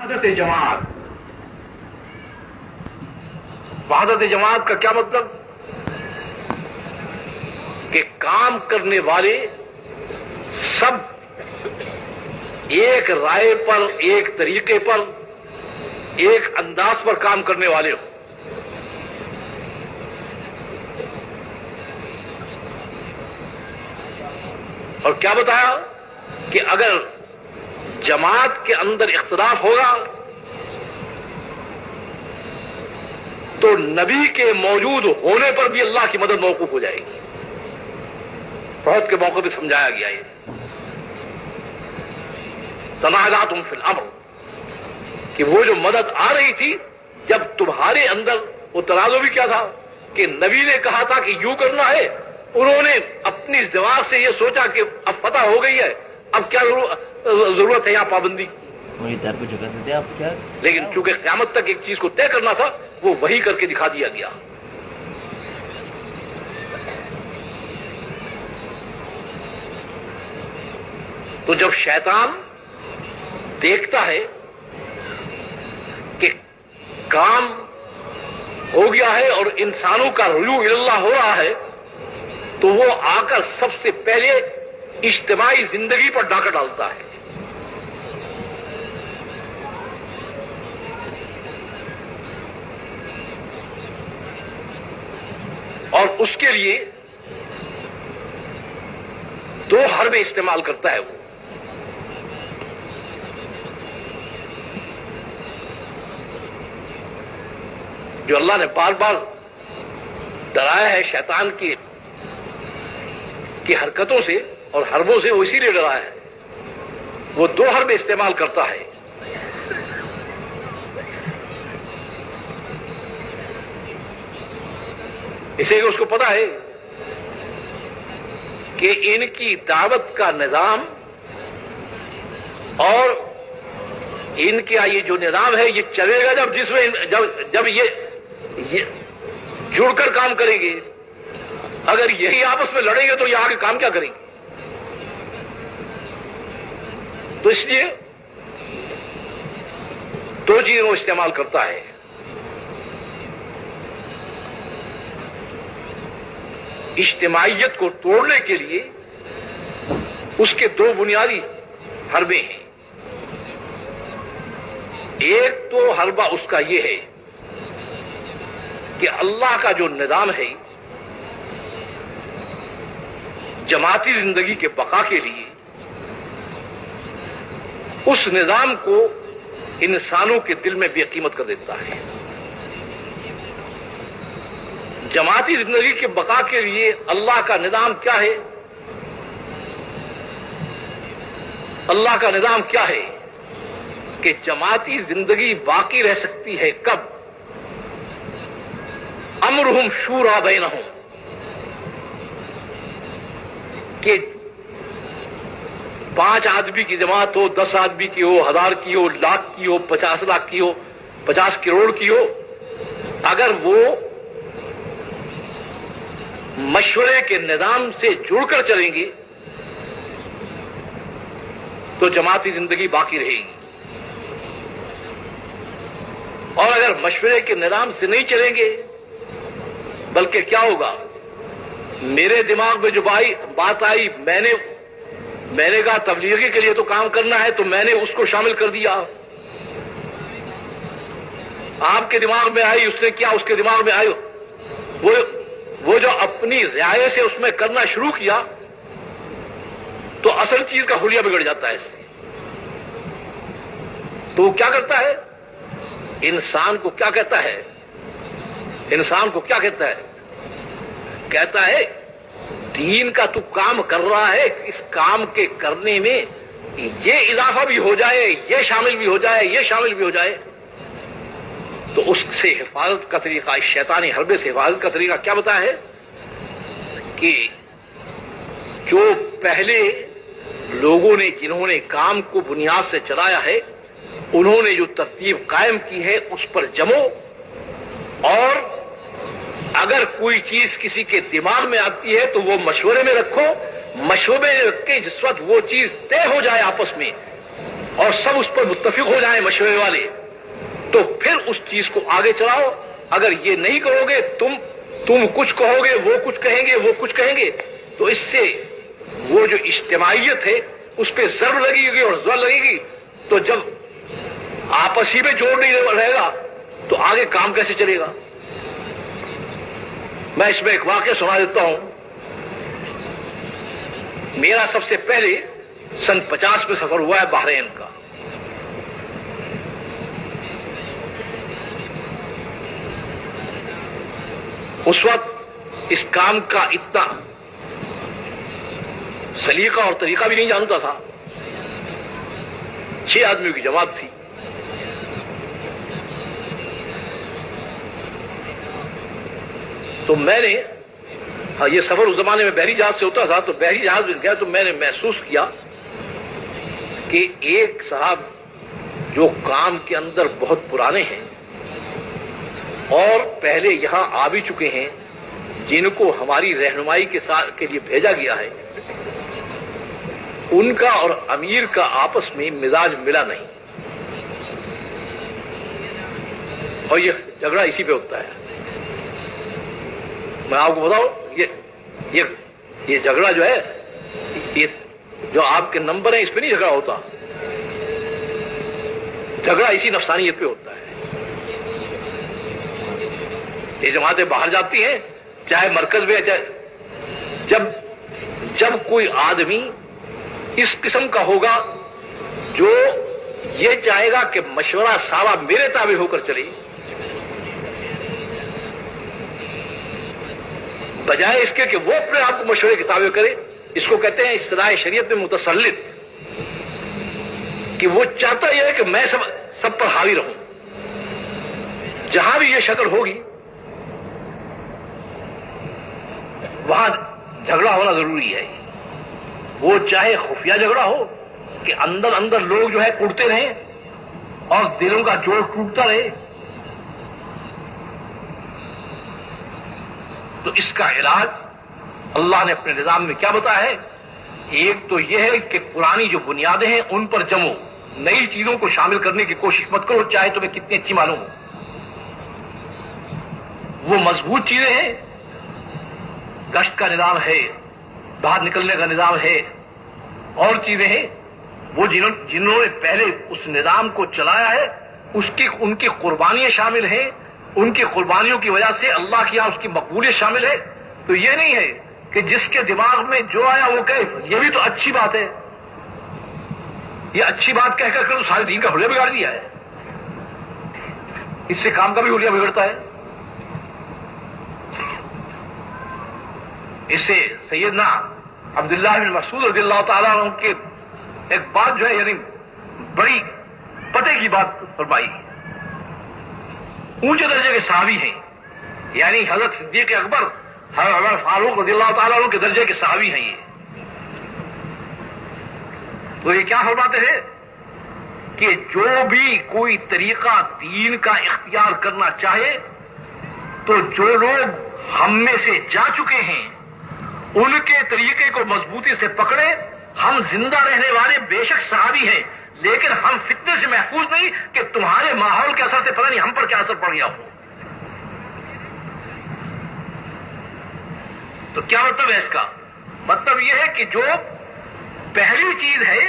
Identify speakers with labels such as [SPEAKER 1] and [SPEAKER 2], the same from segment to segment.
[SPEAKER 1] وحدت جماعت. وحدت جماعت کا کیا مطلب؟ کہ کام کرنے والے سب ایک رائے پر، ایک طریقے پر، ایک انداز پر کام کرنے والے ہوں. اور کیا بتایا کہ اگر جماعت کے اندر اختلاف ہوگا تو نبی کے موجود ہونے پر بھی اللہ کی مدد موقوف ہو جائے گی. بہت کے موقع پہ سمجھایا گیا ہے تنازعتم فی الامر، کہ وہ جو مدد آ رہی تھی جب تمہارے اندر، وہ تنازع بھی کیا تھا کہ نبی نے کہا تھا کہ یوں کرنا ہے، انہوں نے اپنی دماغ سے یہ سوچا کہ اب فتح ہو گئی ہے، اب کیا ضرورت ہے یہاں پابندی.
[SPEAKER 2] وہی در پہ جھکاتے تھے آپ کیا.
[SPEAKER 1] لیکن چونکہ قیامت تک ایک چیز کو طے کرنا تھا، وہ وہی کر کے دکھا دیا گیا. تو جب شیطان دیکھتا ہے کہ کام ہو گیا ہے اور انسانوں کا رجوع اللہ ہو رہا ہے، تو وہ آ کر سب سے پہلے اجتماعی زندگی پر ڈاکہ ڈالتا ہے. اور اس کے لیے دو حربیں استعمال کرتا ہے. وہ جو اللہ نے بار بار ڈرایا ہے شیطان کی حرکتوں سے اور حربوں سے، وہ اسی لیے ڈرایا ہے. وہ دو حربیں استعمال کرتا ہے. اسے اس کو پتا ہے کہ ان کی دعوت کا نظام اور ان کا یہ جو نظام ہے یہ چلے گا جب یہ جڑ کر کام کریں گے. اگر یہی آپس میں لڑیں گے تو یہ آگے کام کیا کریں گے؟ تو اس لیے دو چیزیں وہ استعمال کرتا ہے. اجتماعیت کو توڑنے کے لیے اس کے دو بنیادی حربے ہیں. ایک تو حربہ اس کا یہ ہے کہ اللہ کا جو نظام ہے جماعتی زندگی کے بقا کے لیے، اس نظام کو انسانوں کے دل میں بے قیمت کر دیتا ہے. جماعتی زندگی کے بقا کے لیے اللہ کا نظام کیا ہے؟ اللہ کا نظام کیا ہے کہ جماعتی زندگی باقی رہ سکتی ہے کب؟ امرہم شورا بینہم، کہ 5 آدمی کی جماعت ہو، 10 آدمی کی ہو، 1000 کی ہو، لاکھ کی ہو، 50 لاکھ کی ہو، 50 کروڑ کی ہو، اگر وہ مشورے کے نظام سے جڑ کر چلیں گے تو جماعتی زندگی باقی رہے گی. اور اگر مشورے کے نظام سے نہیں چلیں گے، بلکہ کیا ہوگا؟ میرے دماغ میں جو بات آئی، میں نے کہا تبلیغی کے لیے تو کام کرنا ہے، تو میں نے اس کو شامل کر دیا. آپ کے دماغ میں آئی، اس نے کیا، اس کے دماغ میں آئی، وہ جو اپنی رعایت سے اس میں کرنا شروع کیا، تو اصل چیز کا حلیہ بگڑ جاتا ہے اس سے. تو وہ کیا کرتا ہے؟ انسان کو کیا کہتا ہے؟ انسان کو کیا کہتا ہے؟ کہتا ہے دین کا تو کام کر رہا ہے، اس کام کے کرنے میں یہ اضافہ بھی ہو جائے، یہ شامل بھی ہو جائے، یہ شامل بھی ہو جائے. تو اس سے حفاظت کا طریقہ، اس شیطانی حربے سے حفاظت کا طریقہ کیا بتایا ہے کہ جو پہلے لوگوں نے جنہوں نے کام کو بنیاد سے چلایا ہے، انہوں نے جو ترتیب قائم کی ہے اس پر جمو، اور اگر کوئی چیز کسی کے دماغ میں آتی ہے تو وہ مشورے میں رکھو. مشورے میں رکھ کے جس وقت وہ چیز طے ہو جائے آپس میں، اور سب اس پر متفق ہو جائیں مشورے والے، تو پھر اس چیز کو آگے چلاؤ. اگر یہ نہیں کرو گے، تم کچھ کہو گے، وہ کچھ کہیں گے، وہ کچھ کہیں گے، تو اس سے وہ جو اجتماعیت ہے اس پہ ضرب لگے گی اور زور لگے گی. تو جب آپسی میں جوڑ نہیں رہے گا تو آگے کام کیسے چلے گا؟ میں اس میں ایک واقعہ سنا دیتا ہوں. میرا سب سے پہلے سن 50 میں سفر ہوا ہے بحرین کا. اس وقت اس کام کا اتنا سلیقہ اور طریقہ بھی نہیں جانتا تھا. 6 آدمیوں کی جماعت تھی. تو میں نے یہ سفر اس زمانے میں بحری جہاز سے ہوتا تھا، تو بحری جہاز میں گیا تو میں نے محسوس کیا کہ ایک صاحب جو کام کے اندر بہت پرانے ہیں اور پہلے یہاں آ بھی چکے ہیں، جن کو ہماری رہنمائی کے لیے بھیجا گیا ہے، ان کا اور امیر کا آپس میں مزاج ملا نہیں، اور یہ جھگڑا اسی پہ ہوتا ہے. میں آپ کو بتاؤں، یہ جھگڑا جو ہے، یہ جو آپ کے نمبر ہیں اس پہ نہیں جھگڑا ہوتا، جھگڑا اسی نفسانیت پہ ہوتا ہے. یہ جماعتیں باہر جاتی ہیں، چاہے مرکز میں، چاہے جب کوئی آدمی اس قسم کا ہوگا جو یہ چاہے گا کہ مشورہ سارا میرے تابع ہو کر چلے، بجائے اس کے کہ وہ اپنے آپ کو مشورے کے تابع کرے. اس کو کہتے ہیں اصطلاح شریعت میں متسلط، کہ وہ چاہتا یہ ہے کہ میں سب پر حاوی رہوں. جہاں بھی یہ شکل ہوگی وہاں جھگڑا ہونا ضروری ہے. وہ چاہے خفیہ جھگڑا ہو کہ اندر اندر لوگ جو ہے کڑتے رہیں اور دلوں کا جوڑ ٹوٹتا رہے. تو اس کا علاج اللہ نے اپنے نظام میں کیا بتایا ہے؟ ایک تو یہ ہے کہ پرانی جو بنیادیں ہیں ان پر جمو، نئی چیزوں کو شامل کرنے کی کوشش مت کرو، چاہے تمہیں کتنی اچھی معلوم ہو. وہ مضبوط چیزیں ہیں، گشت کا نظام ہے، باہر نکلنے کا نظام ہے، اور چیزیں ہیں. وہ جنہوں نے پہلے اس نظام کو چلایا ہے ان کی قربانیاں شامل ہیں، ان کی قربانیوں کی وجہ سے اللہ کی یہاں اس کی مقبولیت شامل ہے. تو یہ نہیں ہے کہ جس کے دماغ میں جو آیا وہ کہے یہ بھی تو اچھی بات ہے، یہ اچھی بات کہہ کر تو سارے دین کا حلیہ بگاڑ دیا ہے. اس سے کام کا بھی حلیہ بگڑتا ہے. اس سے سیدنا عبداللہ بن مسعود رضی اللہ تعالیٰ عنہ کے ایک بات جو ہے، یعنی بڑی پتے کی بات فرمائی. اونچے درجے کے صحابی ہیں، یعنی حضرت صدیق اکبر، حضرت عمر فاروق رضی اللہ تعالیٰ عنہ کے درجے کے صحابی ہیں یہ. تو یہ کیا فرماتے ہیں کہ جو بھی کوئی طریقہ دین کا اختیار کرنا چاہے تو جو لوگ ہم میں سے جا چکے ہیں ان کے طریقے کو مضبوطی سے پکڑے. ہم زندہ رہنے والے بے شک صحابی ہیں، لیکن ہم فتنے سے محفوظ نہیں کہ تمہارے ماحول کے اثر سے پتہ نہیں ہم پر کیا اثر پڑ گیا ہو. تو کیا مطلب ہے اس کا؟ مطلب یہ ہے کہ جو پہلی چیز ہے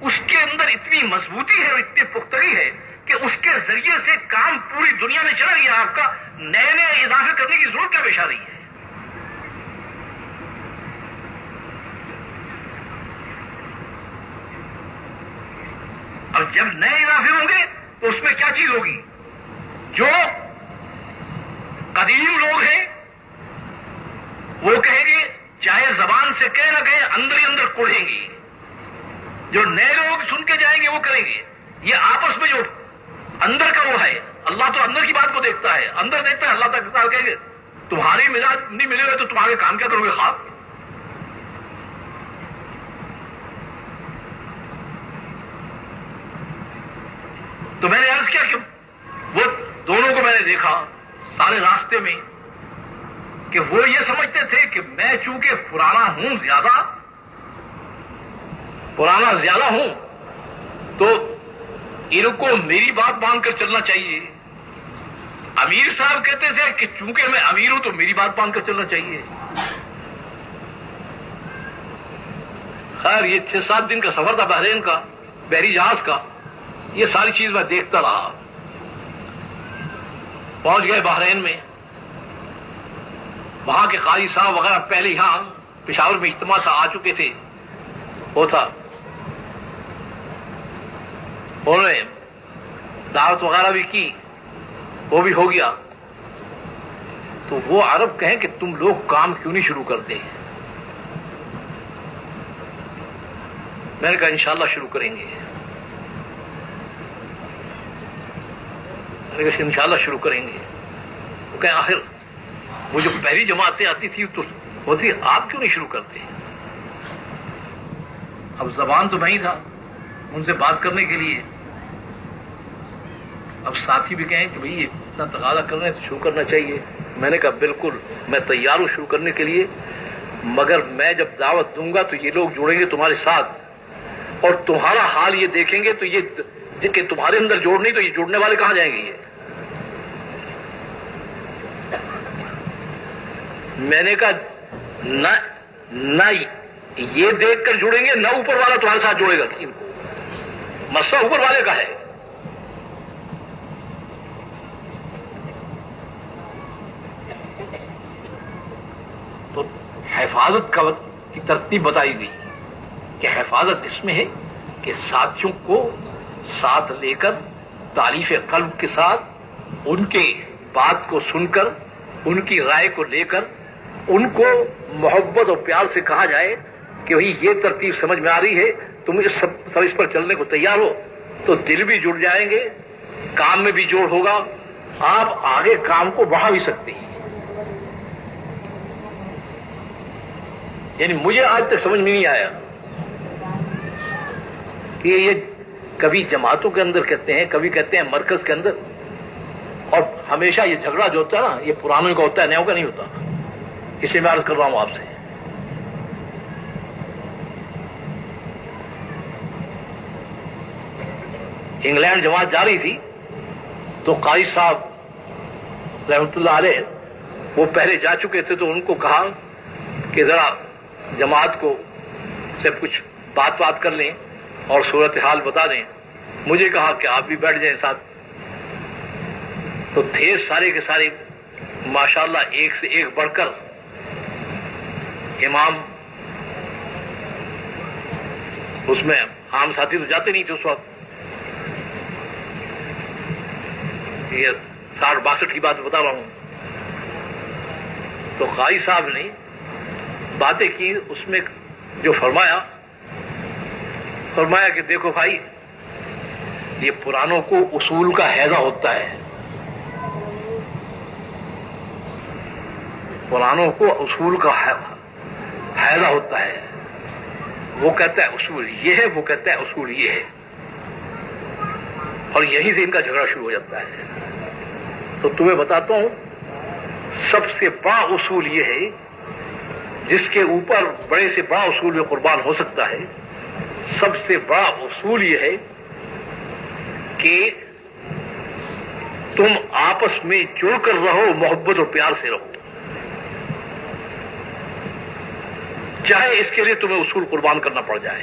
[SPEAKER 1] اس کے اندر اتنی مضبوطی ہے اور اتنی پختگی ہے کہ اس کے ذریعے سے کام پوری دنیا میں چلا گیا. آپ کا نئے نئے اضافے کرنے کی ضرورت کیا پیش آ رہی ہے؟ اور جب نئے اضافے ہوں گے تو اس میں کیا چیز ہوگی؟ جو قدیم لوگ ہیں وہ کہیں گے، چاہے زبان سے کہہ نہ کہیں، اندر ہی اندر کوڑیں گے. جو نئے لوگ سن کے جائیں گے وہ کریں گے. یہ آپس میں جو اندر کا وہ ہے، اللہ تو اندر کی بات کو دیکھتا ہے، اندر دیکھتا ہے. اللہ تعالیٰ کہیں گے تمہارے مزاج نہیں ملے ہوئے تو تمہارے کام کیا کرو گے؟ خواب. تو میں نے عرض کیا کہ وہ دونوں کو میں نے دیکھا سارے راستے میں کہ وہ یہ سمجھتے تھے کہ میں چونکہ پرانا زیادہ ہوں تو ان کو میری بات مان کر چلنا چاہیے. امیر صاحب کہتے تھے کہ چونکہ میں امیر ہوں تو میری بات مان کر چلنا چاہیے. خیر یہ 6-7 دن کا سفر تھا بحرین کا، بحری جہاز کا. یہ ساری چیز میں دیکھتا رہا. پہنچ گئے بحرین میں. وہاں کے قاضی صاحب وغیرہ پہلے یہاں پشاور میں اجتماع تھا، آ چکے تھے. وہ تھا انہوں نے دعوت وغیرہ بھی کی، وہ بھی ہو گیا. تو وہ عرب کہیں کہ تم لوگ کام کیوں نہیں شروع کرتے؟ میں نے کہا انشاءاللہ شروع کریں گے. میں نے کہا انشاءاللہ شروع کریں گے. وہ کہیں آخر وہ جو پہلی جماعتیں آتی تھی تو ہوتی آپ کیوں نہیں شروع کرتے؟ اب زبان تو نہیں تھا ان سے بات کرنے کے لیے. اب ساتھی بھی کہیں کہ بھئی یہ اتنا تقاضا کر رہے ہیں تو شروع کرنا چاہیے. میں نے کہا بالکل میں تیار ہوں شروع کرنے کے لیے، مگر میں جب دعوت دوں گا تو یہ لوگ جڑیں گے تمہارے ساتھ اور تمہارا حال یہ دیکھیں گے تو یہ کہ تمہارے اندر جوڑ نہیں تو یہ جڑنے والے کہاں جائیں گے؟ یہ میں نے کہا نہ یہ دیکھ کر جڑیں گے، نہ اوپر والا تمہارے ساتھ جوڑے گا. ان کو مسئلہ اوپر والے کا ہے. تو حفاظت کی ترتیب بتائی گئی کہ حفاظت اس میں ہے کہ ساتھیوں کو ساتھ لے کر تالیف قلب کے ساتھ ان کے بات کو سن کر ان کی رائے کو لے کر ان کو محبت اور پیار سے کہا جائے کہ بھئی یہ ترتیب سمجھ میں آ رہی ہے، تم اس پر چلنے کو تیار ہو، تو دل بھی جڑ جائیں گے، کام میں بھی جوڑ ہوگا، آپ آگے کام کو بڑھا بھی سکتے ہیں. یعنی مجھے آج تک سمجھ میں نہیں آیا کہ یہ کبھی جماعتوں کے اندر کہتے ہیں، کبھی کہتے ہیں مرکز کے اندر، اور ہمیشہ یہ جھگڑا جو ہوتا ہے نا یہ پرانوں کا ہوتا ہے، نئوں کا نہیں ہوتا. اس لیے میں عرض کر رہا ہوں آپ سے. انگلینڈ جماعت جا رہی تھی تو قاضی صاحب رحمۃ اللہ علیہ وہ پہلے جا چکے تھے، تو ان کو کہا کہ ذرا جماعت کو سے کچھ بات کر لیں اور صورتحال بتا دیں. مجھے کہا کہ آپ بھی بیٹھ جائیں ساتھ. تو تھے سارے کے سارے ماشاءاللہ ایک سے ایک بڑھ کر امام. اس میں عام ساتھی تو جاتے نہیں تھے اس وقت. یہ 60-62 کی بات بتا رہا ہوں. تو قاضی صاحب نے باتیں کی، اس میں جو فرمایا کہ دیکھو بھائی یہ پرانوں کو اصول کا حیضہ ہوتا ہے، پرانوں کو اصول کا حیضہ ہوتا ہے. وہ کہتا ہے اصول یہ ہے، وہ کہتا ہے اصول یہ ہے، اور یہیں سے ان کا جھگڑا شروع ہو جاتا ہے. تو تمہیں بتاتا ہوں سب سے بڑا اصول یہ ہے جس کے اوپر بڑے سے بڑا اصول میں قربان ہو سکتا ہے. سب سے بڑا اصول یہ ہے کہ تم آپس میں جڑ کر رہو، محبت اور پیار سے رہو، چاہے اس کے لیے تمہیں اصول قربان کرنا پڑ جائے.